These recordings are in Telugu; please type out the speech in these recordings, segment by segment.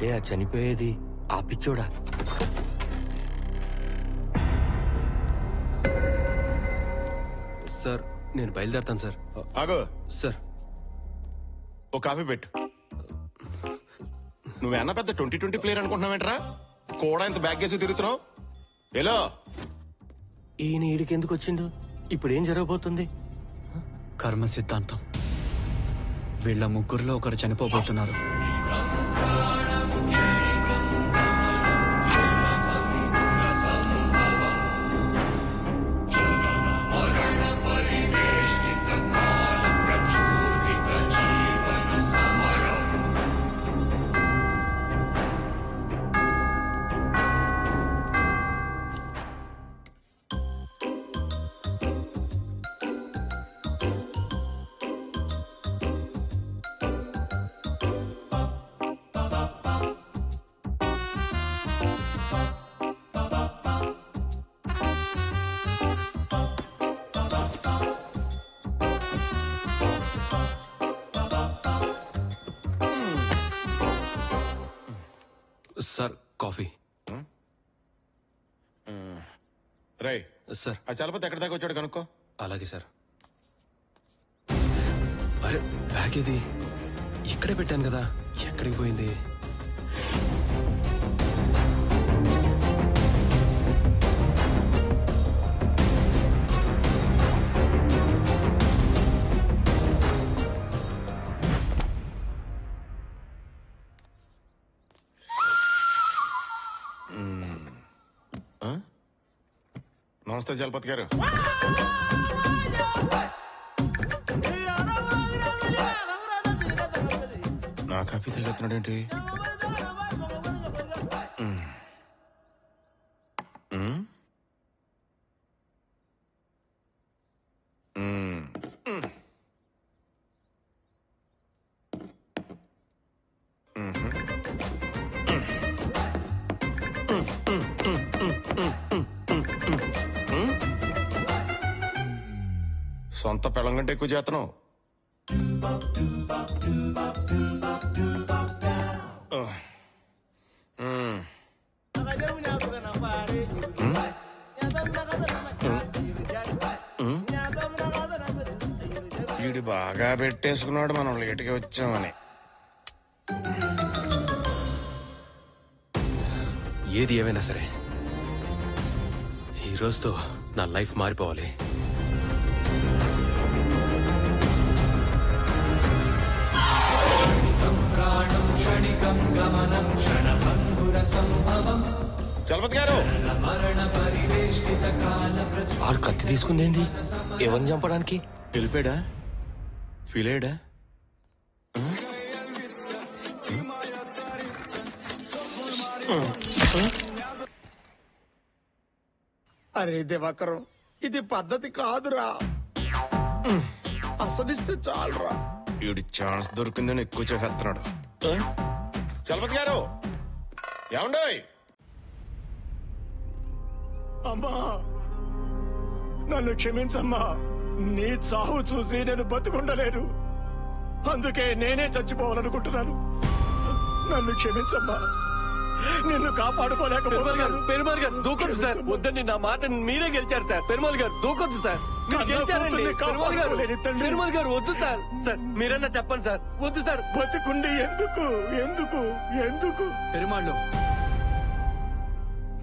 అంటే ఆ చనిపోయేది ఆ పిచ్చోడా? సార్ నేను బయలుదేరతాను సార్. ఆగో సార్ ఓ కాఫీ పెట్టు. నువ్వేనా పెద్ద 2020 ప్లేయర్ అనుకుంటున్నావేంట్రా? కూడా ఇంత బ్యాగ్ వేసి తిరుగుతున్నావు. ఎలా ఈయన ఈడికి ఎందుకు వచ్చిండు? ఇప్పుడు ఏం జరగబోతుంది? కర్మ సిద్ధాంతం. వీళ్ళ ముగ్గురులో ఒకరు చనిపోబోతున్నారు. Sir coffee. రై సార్ ఆ చలపతి ఎక్కడి దాకా వచ్చాడు కనుక్కో. అలాగే సార్. అరే బ్యాగ్ ఇది ఇక్కడే పెట్టాను కదా, ఎక్కడికి పోయింది? నమస్తే చలపతి గారు. నా కాఫీ తగ్గుతున్నాడు ఏంటి? సొంత పెళ్ళం కంటే ఎక్కువ చేతను. వీడు బాగా పెట్టేసుకున్నాడు మనం లేటుగా వచ్చామని. ఏది ఏమైనా సరే ఈ రోజుతో నా లైఫ్ మారిపోవాలి. చలపతి గారు ఆడు కత్తి తీసుకుందేంటి? ఎవరిని చంపడానికి? వెళ్ళిపోయాడా? ఫీల్ అయ్యాడా? అరే దివాకరం, ఇది పద్ధతి కాదురా. అసలిస్తే చాలురా. వీడి ఛాన్స్ దొరికిందని ఎక్కువ చేస్తున్నాడు. చలపతి గారు ఏమండోయ్? అమ్మా నన్ను క్షమించమ్మా. నీ చావు చూసి నేను బతుకుండలేను. అందుకే నేనే చచ్చిపోవాలనుకుంటున్నాను. నన్ను క్షమించమ్మా. నిన్ను కాపాడుకోలేకపోతున్నాను. పెరుమాల్ గారు దూకొద్దు సార్. వద్దండి, నా మాట మీరే గెలిచారు సార్. పెరుమాల్ గారు దూకొద్దు సార్. మీరు గెలిచారండి. పెరుమాల్ గారు వద్దు సార్. సార్ మీరన్నా చెప్పండి సార్. వద్దు సార్. బతుకుండి ఎందుకు ఎందుకు ఎందుకు? పెరుమాళ్ళు,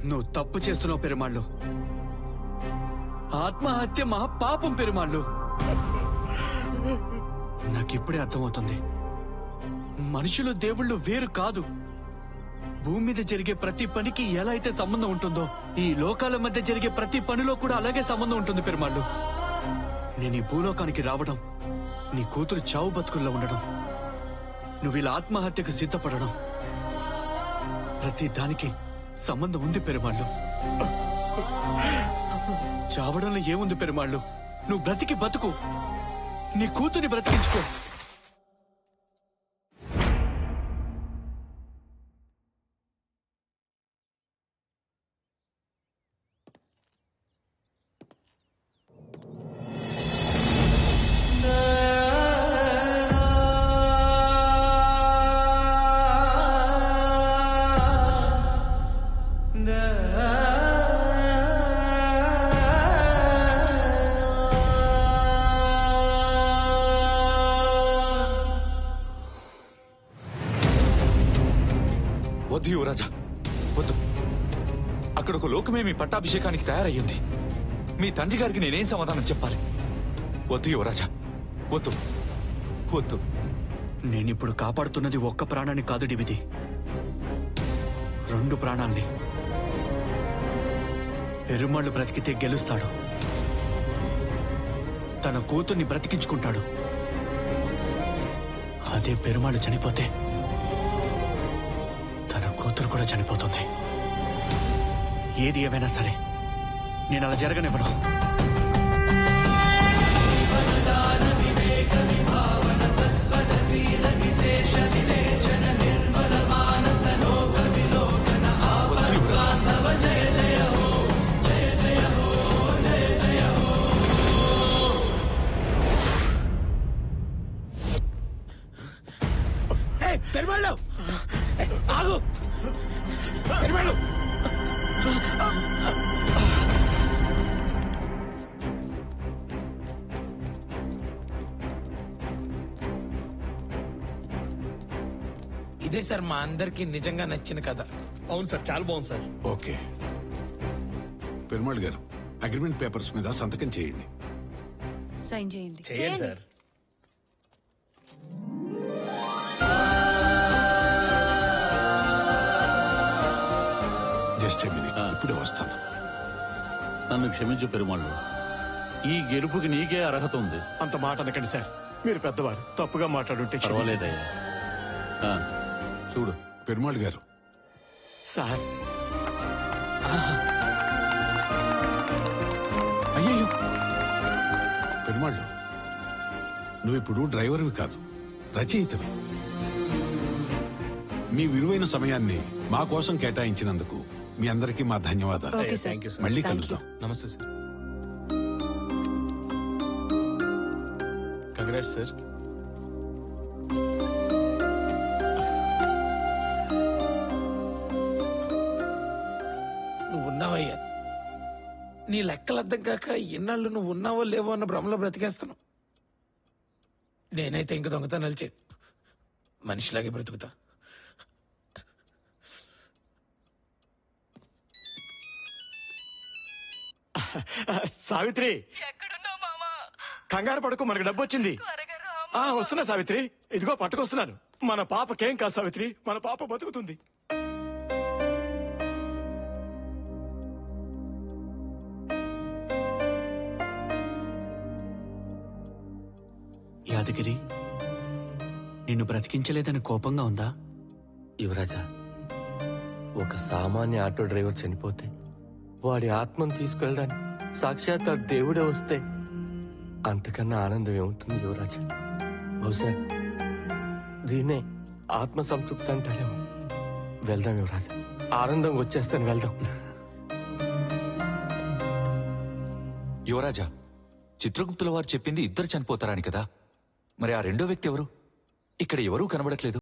నువ్వు తప్పు చేస్తున్నావు పెరుమాళ్ళు. ఆత్మహత్య మహా పాపం పెరుమాళ్ళు. నాకిప్పుడే అర్థమవుతుంది. మనుషులు దేవుళ్ళు వేరు కాదు. భూమి మీద జరిగే ప్రతి పనికి ఎలా అయితే సంబంధం ఉంటుందో ఈ లోకాల మధ్య జరిగే ప్రతి పనిలో కూడా అలాగే సంబంధం ఉంటుంది పెరుమాళ్ళు. నేను ఈ భూలోకానికి రావడం, నీ కూతురు చావు బతుకుల్లో ఉండడం, నువ్వు ఇలా ఆత్మహత్యకు సిద్ధపడడం, ప్రతి దానికి సంబంధం ఉంది పెరుమాళ్ళు. చావడంలో ఏముంది పెరుమాళ్ళు? నువ్వు బ్రతికి బతుకు, నీ కూతుని బ్రతికించుకో. వద్దు యువరాజా, వద్దు. అక్కడ ఒక లోకమే మీ పట్టాభిషేకానికి తయారయ్యింది. మీ తండ్రి గారికి నేనేం సమాధానం చెప్పాలి? వద్దు యువరాజా, వద్దు, వద్దు. నేనిప్పుడు కాపాడుతున్నది ఒక్క ప్రాణాన్ని కాదు డివిది, 2 ప్రాణాల్ని. పెరుమాళ్ళు బ్రతికితే గెలుస్తాడు, తన కూతుర్ని బ్రతికించుకుంటాడు. అదే పెరుమాళ్ళు చనిపోతే తన కూతురు కూడా చనిపోతుంది. ఏది ఏమైనా సరే నేను అలా జరగనివ్వను. పెరుమాళ్ళు ఆగు, పెరుమాళ్ళు. ఇదే సార్ మా అందరికి నిజంగా నచ్చిన కథ. అవును సార్, చాలా బాగుంది సార్. ఓకే, పెరుమాళ్ గారు అగ్రిమెంట్ పేపర్స్ మీద సంతకం చేయండి. సైన్ చేయండి. చేయండి సార్. జస్ట్ ఏ మినిట్, ఇప్పుడే వస్తాను. నన్ను క్షమించు పెరుమాళ్ళు, ఈ గెలుపుకి నీకే అర్హత ఉంది. అంత మాట అనకండి సార్, మీరు పెద్దవారు, తప్పుగా మాట్లాడుంటే క్షమించండి. పర్వాలేదయ్యా. చూడు, పెరుమాళ్ గారు, సార్. అయ్యయ్యో, పెరుమాళ్ళు నువ్వు ఇప్పుడు డ్రైవర్వి కాదు, రచయితవి. మీ విలువైన సమయాన్ని మా కోసం కేటాయించినందుకు మీ అందరికీ మా ధన్యవాదాలు. Okay sir. Thank you sir. మళ్ళీ Thank you. కలుద్దాం. నమస్తే సార్. Congrats sir. నువ్వు ఉన్నావయ్యా, నీ లెక్కలు అర్థం కాక ఎన్నాళ్ళు నువ్వు ఉన్నావో లేవో అన్న భ్రమలో బ్రతికేస్తున్నావు. నేనైతే ఇంక దొంగతనాలు చేయను, మనిషిలాగే బ్రతుకుతా. సావిత్రి, కంగారు పడుకో, మనకు డబ్బు వచ్చింది. వస్తున్నా సావిత్రి, ఇదిగో పట్టుకొస్తున్నాను. మన పాపకేం కాదు సావిత్రి, మన పాప బతుకుతుంది. యాదగిరి, నిన్ను బ్రతికించలేదని కోపంగా ఉందా? యువరాజా, ఒక సామాన్య ఆటో డ్రైవర్ చనిపోతే వాడి ఆత్మను తీసుకెళ్ళడానికి సాక్షాత్ ఆ దేవుడే వస్తే అంతకన్నా ఆనందం ఏముంటుంది యువరాజా? బహుశా దీన్నే ఆత్మ సంతృప్తి అంటారేమో. వెళ్దాం యువరాజా, ఆనందం వచ్చేస్తాను, వెళ్దాం. యువరాజా, చిత్రగుప్తుల వారు చెప్పింది 2 చనిపోతారని కదా, మరి ఆ రెండో వ్యక్తి ఎవరు? ఇక్కడ ఎవరూ కనబడట్లేదు.